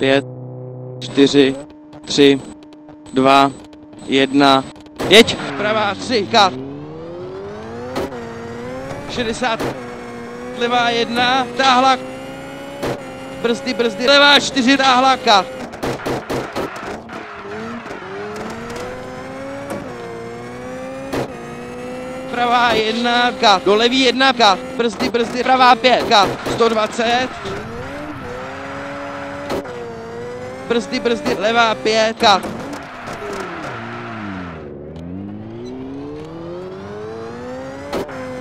5, 4, 3, 2, 1, jeď! Pravá 3, kat. 60, levá 1, táhla. Brzdy, levá 4, táhla, kat. Pravá 1, kat. Do levý 1, kat. Brzdy, pravá 5, kat. 120. Brzdy, levá 5, kat.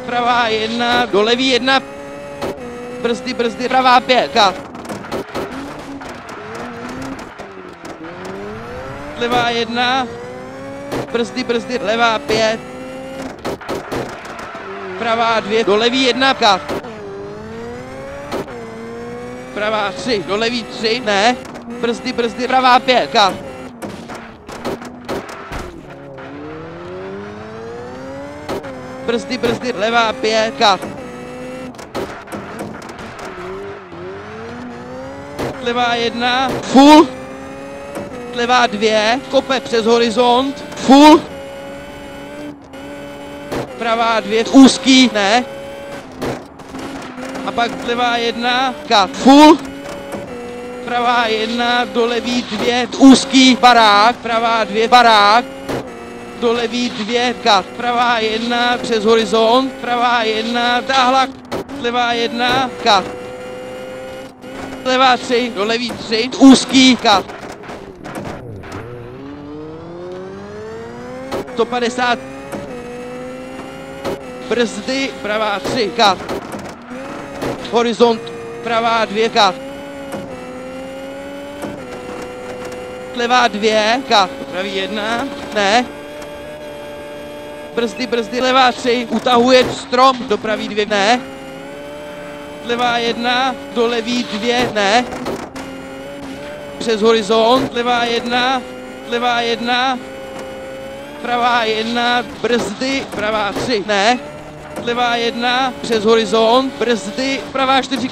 Pravá 1, do levý 1. Brzdy, pravá 5, kat. Levá 1. Brzdy, levá 5. Pravá 2, do levý 1, kat. Pravá 3, do levý 3, ne. Brzdy, pravá 5, kat. Brzdy, levá 5, kat. Levá 1, full. Levá 2, kope přes horizont, full. Pravá 2, úzký, ne. A pak levá 1, kat, full. Pravá 1, do levý 2, úzký, barák. Pravá 2, barák. Do levý 2, kat. Pravá 1, přes horizont. Pravá 1, táhla. Levá 1, kat. Levá 3, do levý 3, úzký, kat. 150. Brzdy, pravá 3, kat. Horizont, pravá 2, kat. Levá 2, kat. Pravý 1, ne. Brzdy, levá 3, utahuje strom, do pravý 2, ne. Levá 1, do levý 2, ne. Přes horizont, levá 1, pravá 1, brzdy, pravá 3, ne. Levá 1, přes horizont, brzdy, pravá 4.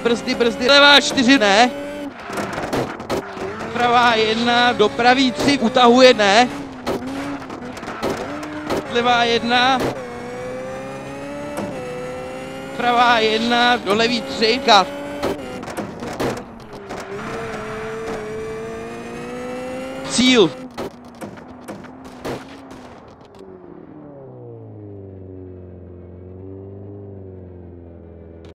Brzdy, levá 4, ne. Pravá 1, do pravý 3, utahuje, ne. Levá 1, pravá 1, do levý 3, kat. Cíl.